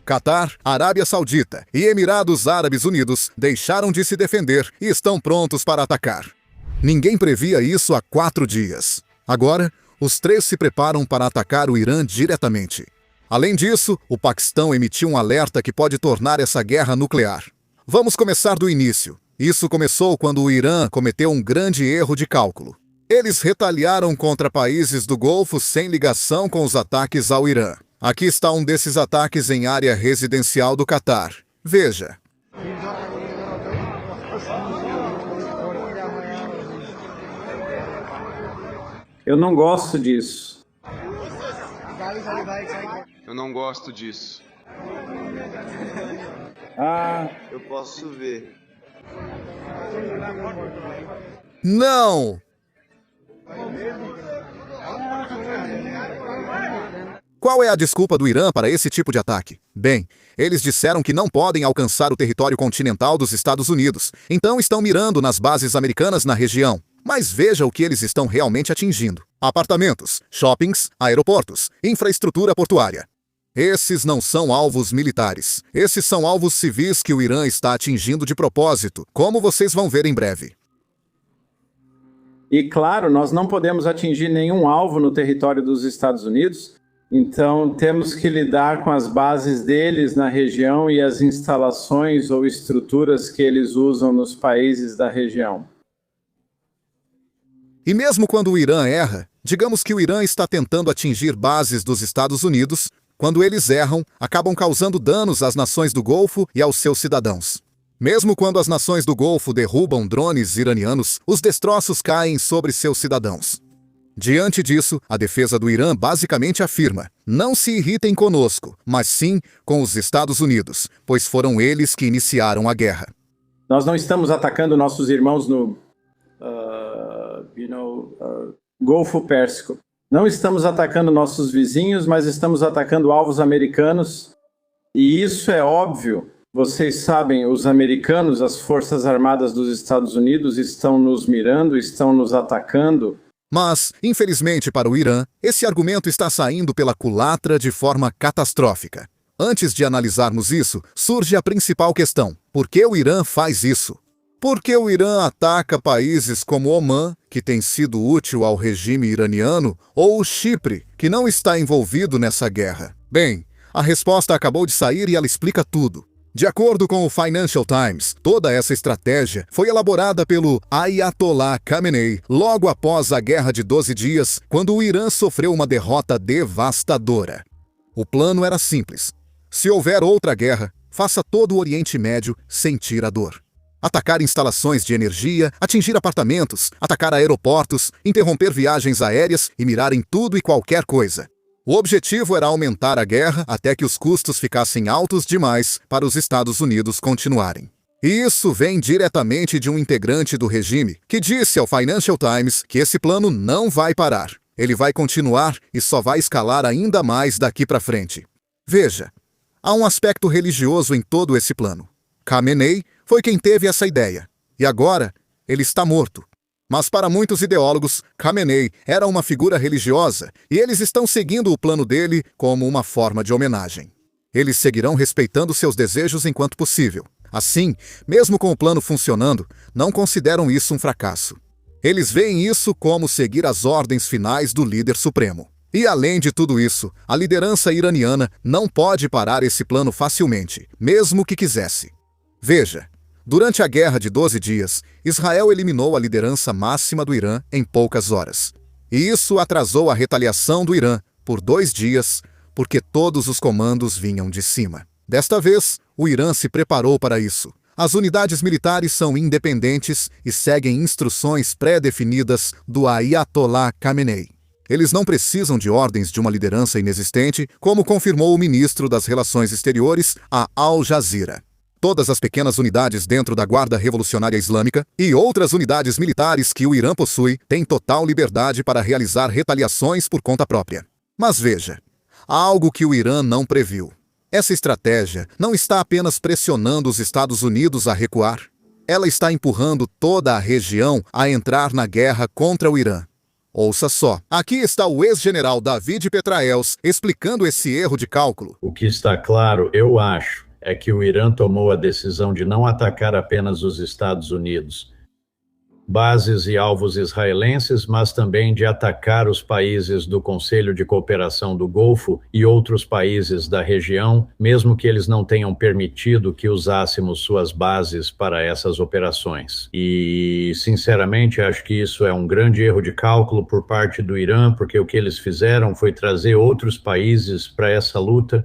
Catar, Arábia Saudita e Emirados Árabes Unidos deixaram de se defender e estão prontos para atacar. Ninguém previa isso há 4 dias. Agora, os 3 se preparam para atacar o Irã diretamente. Além disso, o Paquistão emitiu um alerta que pode tornar essa guerra nuclear. Vamos começar do início. Isso começou quando o Irã cometeu um grande erro de cálculo. Eles retaliaram contra países do Golfo sem ligação com os ataques ao Irã. Aqui está um desses ataques em área residencial do Catar. Veja. Eu não gosto disso. Eu não gosto disso. Eu posso ver. Não! Qual é a desculpa do Irã para esse tipo de ataque? Bem, eles disseram que não podem alcançar o território continental dos Estados Unidos, então estão mirando nas bases americanas na região. Mas veja o que eles estão realmente atingindo: apartamentos, shoppings, aeroportos, infraestrutura portuária. Esses não são alvos militares. Esses são alvos civis que o Irã está atingindo de propósito, como vocês vão ver em breve. E claro, nós não podemos atingir nenhum alvo no território dos Estados Unidos, então temos que lidar com as bases deles na região e as instalações ou estruturas que eles usam nos países da região. E mesmo quando o Irã erra, digamos que o Irã está tentando atingir bases dos Estados Unidos, quando eles erram, acabam causando danos às nações do Golfo e aos seus cidadãos. Mesmo quando as nações do Golfo derrubam drones iranianos, os destroços caem sobre seus cidadãos. Diante disso, a defesa do Irã basicamente afirma: não se irritem conosco, mas sim com os Estados Unidos, pois foram eles que iniciaram a guerra. Nós não estamos atacando nossos irmãos no Golfo Pérsico. Não estamos atacando nossos vizinhos, mas estamos atacando alvos americanos. E isso é óbvio. Vocês sabem, os americanos, as Forças Armadas dos Estados Unidos estão nos mirando, estão nos atacando. Mas, infelizmente para o Irã, esse argumento está saindo pela culatra de forma catastrófica. Antes de analisarmos isso, surge a principal questão: por que o Irã faz isso? Por que o Irã ataca países como Omã, que tem sido útil ao regime iraniano, ou o Chipre, que não está envolvido nessa guerra? Bem, a resposta acabou de sair e ela explica tudo. De acordo com o Financial Times, toda essa estratégia foi elaborada pelo Ayatollah Khamenei logo após a Guerra de 12 Dias, quando o Irã sofreu uma derrota devastadora. O plano era simples: se houver outra guerra, faça todo o Oriente Médio sentir a dor. Atacar instalações de energia, atingir apartamentos, atacar aeroportos, interromper viagens aéreas e mirar em tudo e qualquer coisa. O objetivo era aumentar a guerra até que os custos ficassem altos demais para os Estados Unidos continuarem. E isso vem diretamente de um integrante do regime, que disse ao Financial Times que esse plano não vai parar. Ele vai continuar e só vai escalar ainda mais daqui para frente. Veja, há um aspecto religioso em todo esse plano. Khamenei foi quem teve essa ideia, e agora ele está morto. Mas para muitos ideólogos, Khamenei era uma figura religiosa e eles estão seguindo o plano dele como uma forma de homenagem. Eles seguirão respeitando seus desejos enquanto possível. Assim, mesmo com o plano funcionando, não consideram isso um fracasso. Eles veem isso como seguir as ordens finais do líder supremo. E além de tudo isso, a liderança iraniana não pode parar esse plano facilmente, mesmo que quisesse. Veja. Durante a Guerra de 12 Dias, Israel eliminou a liderança máxima do Irã em poucas horas. E isso atrasou a retaliação do Irã por 2 dias, porque todos os comandos vinham de cima. Desta vez, o Irã se preparou para isso. As unidades militares são independentes e seguem instruções pré-definidas do Ayatollah Khamenei. Eles não precisam de ordens de uma liderança inexistente, como confirmou o ministro das Relações Exteriores a Al Jazeera. Todas as pequenas unidades dentro da Guarda Revolucionária Islâmica e outras unidades militares que o Irã possui têm total liberdade para realizar retaliações por conta própria. Mas veja, há algo que o Irã não previu. Essa estratégia não está apenas pressionando os Estados Unidos a recuar. ela está empurrando toda a região a entrar na guerra contra o Irã. Ouça só, aqui está o ex-general David Petraeus explicando esse erro de cálculo. O que está claro, eu acho, é que o Irã tomou a decisão de não atacar apenas os Estados Unidos, bases e alvos israelenses, mas também de atacar os países do Conselho de Cooperação do Golfo e outros países da região, mesmo que eles não tenham permitido que usássemos suas bases para essas operações. E, sinceramente, acho que isso é um grande erro de cálculo por parte do Irã, porque o que eles fizeram foi trazer outros países para essa luta.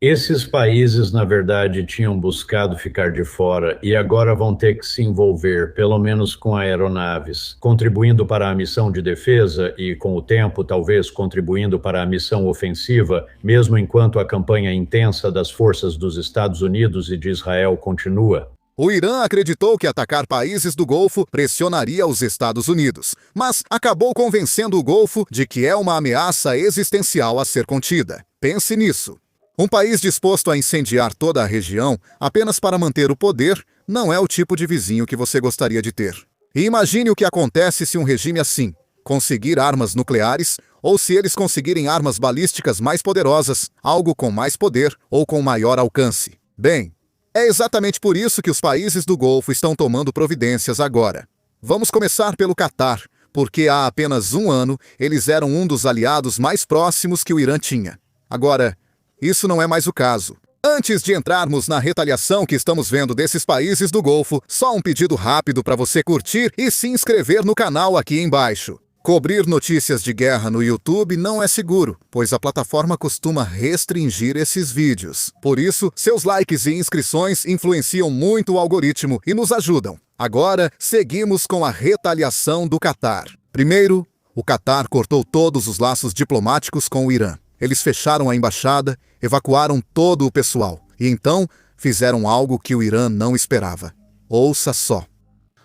Esses países, na verdade, tinham buscado ficar de fora e agora vão ter que se envolver, pelo menos com aeronaves, contribuindo para a missão de defesa e, com o tempo, talvez contribuindo para a missão ofensiva, mesmo enquanto a campanha intensa das forças dos Estados Unidos e de Israel continua. O Irã acreditou que atacar países do Golfo pressionaria os Estados Unidos, mas acabou convencendo o Golfo de que é uma ameaça existencial a ser contida. Pense nisso. Um país disposto a incendiar toda a região apenas para manter o poder não é o tipo de vizinho que você gostaria de ter. E imagine o que acontece se um regime assim conseguir armas nucleares ou se eles conseguirem armas balísticas mais poderosas, algo com mais poder ou com maior alcance. Bem, é exatamente por isso que os países do Golfo estão tomando providências agora. Vamos começar pelo Catar, porque há apenas um ano eles eram um dos aliados mais próximos que o Irã tinha. Agora, isso não é mais o caso. Antes de entrarmos na retaliação que estamos vendo desses países do Golfo, só um pedido rápido para você curtir e se inscrever no canal aqui embaixo. Cobrir notícias de guerra no YouTube não é seguro, pois a plataforma costuma restringir esses vídeos. Por isso, seus likes e inscrições influenciam muito o algoritmo e nos ajudam. Agora, seguimos com a retaliação do Catar. Primeiro, o Catar cortou todos os laços diplomáticos com o Irã. Eles fecharam a embaixada, evacuaram todo o pessoal e então fizeram algo que o Irã não esperava. Ouça só.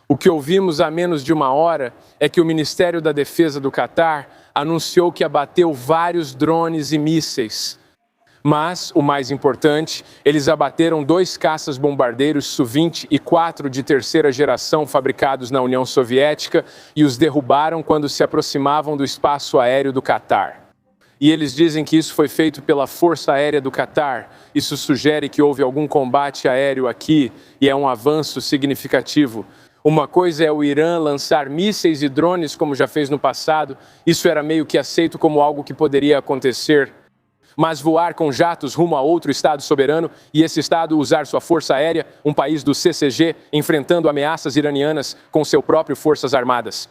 O que ouvimos há menos de uma hora é que o Ministério da Defesa do Catar anunciou que abateu vários drones e mísseis. Mas, o mais importante, eles abateram 2 caças-bombardeiros Su-20 e 4 de terceira geração fabricados na União Soviética e os derrubaram quando se aproximavam do espaço aéreo do Catar. E eles dizem que isso foi feito pela Força Aérea do Catar. Isso sugere que houve algum combate aéreo aqui e é um avanço significativo. Uma coisa é o Irã lançar mísseis e drones, como já fez no passado. Isso era meio que aceito como algo que poderia acontecer. Mas voar com jatos rumo a outro Estado soberano e esse Estado usar sua força aérea, um país do CCG, enfrentando ameaças iranianas com seu próprio forças armadas.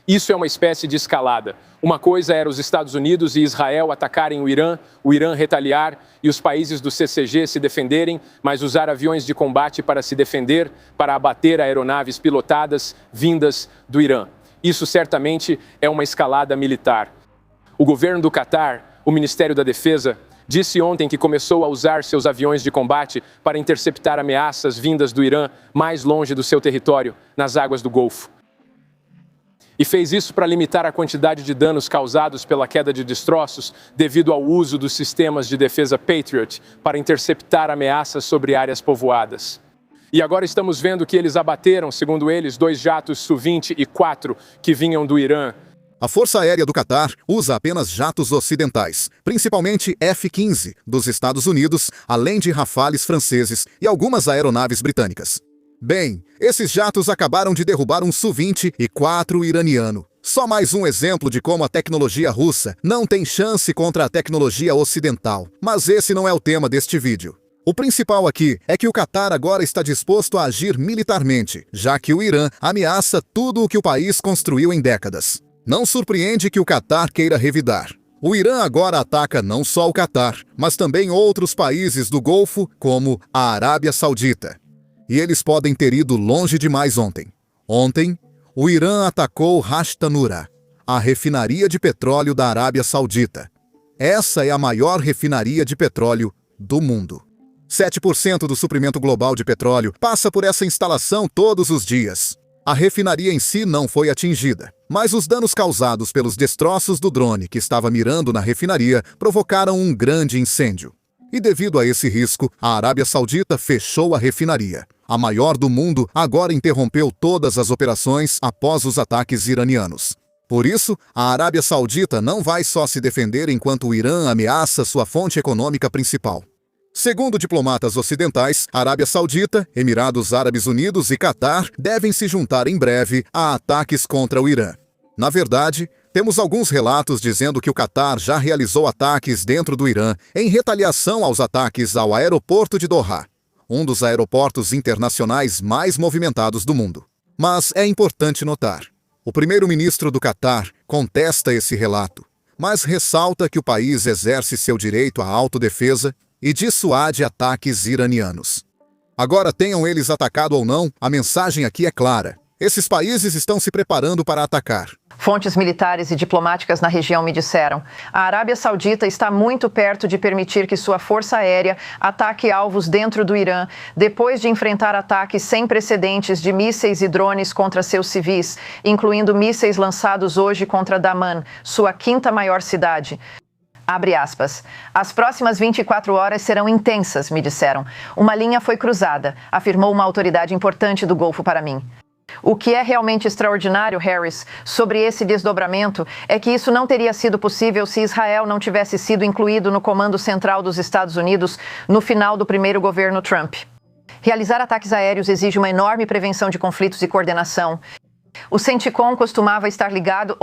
Isso é uma espécie de escalada. Uma coisa era os Estados Unidos e Israel atacarem o Irã retaliar e os países do CCG se defenderem, mas usar aviões de combate para se defender, para abater aeronaves pilotadas vindas do Irã. Isso certamente é uma escalada militar. O governo do Catar, o Ministério da Defesa, disse ontem que começou a usar seus aviões de combate para interceptar ameaças vindas do Irã mais longe do seu território, nas águas do Golfo. E fez isso para limitar a quantidade de danos causados pela queda de destroços devido ao uso dos sistemas de defesa Patriot para interceptar ameaças sobre áreas povoadas. E agora estamos vendo que eles abateram, segundo eles, 2 jatos Su-20 e 4 que vinham do Irã. A Força Aérea do Catar usa apenas jatos ocidentais, principalmente F-15 dos Estados Unidos, além de Rafales franceses e algumas aeronaves britânicas. Bem, esses jatos acabaram de derrubar um Su-20 e 4 iraniano. Só mais um exemplo de como a tecnologia russa não tem chance contra a tecnologia ocidental. Mas esse não é o tema deste vídeo. O principal aqui é que o Catar agora está disposto a agir militarmente, já que o Irã ameaça tudo o que o país construiu em décadas. Não surpreende que o Catar queira revidar. O Irã agora ataca não só o Catar, mas também outros países do Golfo, como a Arábia Saudita. E eles podem ter ido longe demais ontem. Ontem, o Irã atacou Ras Tanura, a refinaria de petróleo da Arábia Saudita. Essa é a maior refinaria de petróleo do mundo. 7% do suprimento global de petróleo passa por essa instalação todos os dias. A refinaria em si não foi atingida, mas os danos causados pelos destroços do drone que estava mirando na refinaria provocaram um grande incêndio. E devido a esse risco, a Arábia Saudita fechou a refinaria. a maior do mundo, agora interrompeu todas as operações após os ataques iranianos. Por isso, a Arábia Saudita não vai só se defender enquanto o Irã ameaça sua fonte econômica principal. Segundo diplomatas ocidentais, Arábia Saudita, Emirados Árabes Unidos e Catar devem se juntar em breve a ataques contra o Irã. Na verdade, temos alguns relatos dizendo que o Catar já realizou ataques dentro do Irã em retaliação aos ataques ao aeroporto de Doha, um dos aeroportos internacionais mais movimentados do mundo. Mas é importante notar, o primeiro-ministro do Catar contesta esse relato, mas ressalta que o país exerce seu direito à autodefesa e dissuade ataques iranianos. Agora, tenham eles atacado ou não, a mensagem aqui é clara. Esses países estão se preparando para atacar. Fontes militares e diplomáticas na região me disseram: a Arábia Saudita está muito perto de permitir que sua força aérea ataque alvos dentro do Irã, depois de enfrentar ataques sem precedentes de mísseis e drones contra seus civis, incluindo mísseis lançados hoje contra Daman, sua quinta maior cidade. Abre aspas. As próximas 24 horas serão intensas, me disseram. Uma linha foi cruzada, afirmou uma autoridade importante do Golfo para mim. O que é realmente extraordinário, Harris, sobre esse desdobramento é que isso não teria sido possível se Israel não tivesse sido incluído no Comando Central dos Estados Unidos no final do primeiro governo Trump. Realizar ataques aéreos exige uma enorme prevenção de conflitos e coordenação. O CENTCOM costumava estar ligado,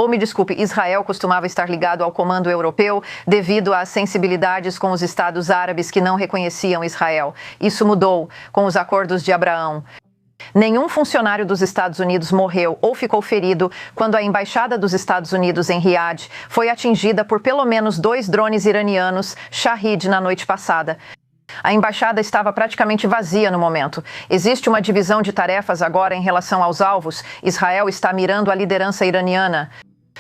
Israel costumava estar ligado ao Comando Europeu devido às sensibilidades com os Estados Árabes que não reconheciam Israel. Isso mudou com os Acordos de Abraão. Nenhum funcionário dos Estados Unidos morreu ou ficou ferido quando a Embaixada dos Estados Unidos em Riad foi atingida por pelo menos 2 drones iranianos Shahed na noite passada. A embaixada estava praticamente vazia no momento. Existe uma divisão de tarefas agora em relação aos alvos. Israel está mirando a liderança iraniana.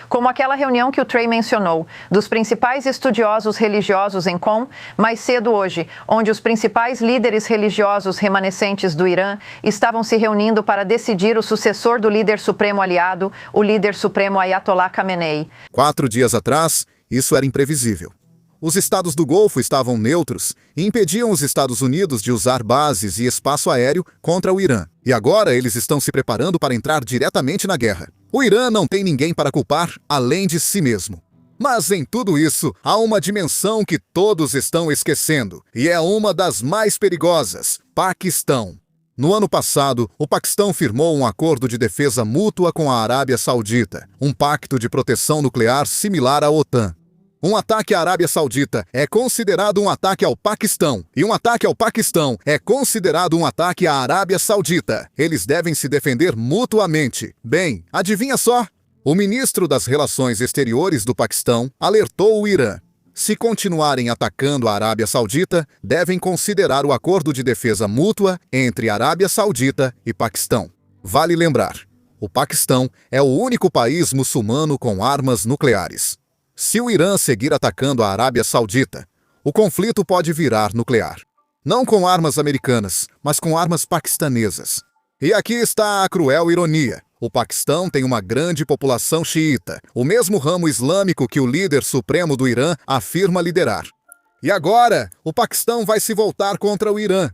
Como aquela reunião que o Trey mencionou, dos principais estudiosos religiosos em Qom, mais cedo hoje, onde os principais líderes religiosos remanescentes do Irã estavam se reunindo para decidir o sucessor do líder supremo aliado, o líder supremo Ayatollah Khamenei. 4 dias atrás, isso era imprevisível. Os estados do Golfo estavam neutros e impediam os Estados Unidos de usar bases e espaço aéreo contra o Irã. E agora eles estão se preparando para entrar diretamente na guerra. O Irã não tem ninguém para culpar além de si mesmo. Mas em tudo isso, há uma dimensão que todos estão esquecendo, e é uma das mais perigosas: Paquistão. No ano passado, o Paquistão firmou um acordo de defesa mútua com a Arábia Saudita, um pacto de proteção nuclear similar à OTAN. Um ataque à Arábia Saudita é considerado um ataque ao Paquistão, e um ataque ao Paquistão é considerado um ataque à Arábia Saudita. Eles devem se defender mutuamente. Bem, adivinha só? O ministro das Relações Exteriores do Paquistão alertou o Irã. Se continuarem atacando a Arábia Saudita, devem considerar o acordo de defesa mútua entre Arábia Saudita e Paquistão. Vale lembrar, o Paquistão é o único país muçulmano com armas nucleares. Se o Irã seguir atacando a Arábia Saudita, o conflito pode virar nuclear. Não com armas americanas, mas com armas paquistanesas. E aqui está a cruel ironia. O Paquistão tem uma grande população xiita, o mesmo ramo islâmico que o líder supremo do Irã afirma liderar. E agora, o Paquistão vai se voltar contra o Irã.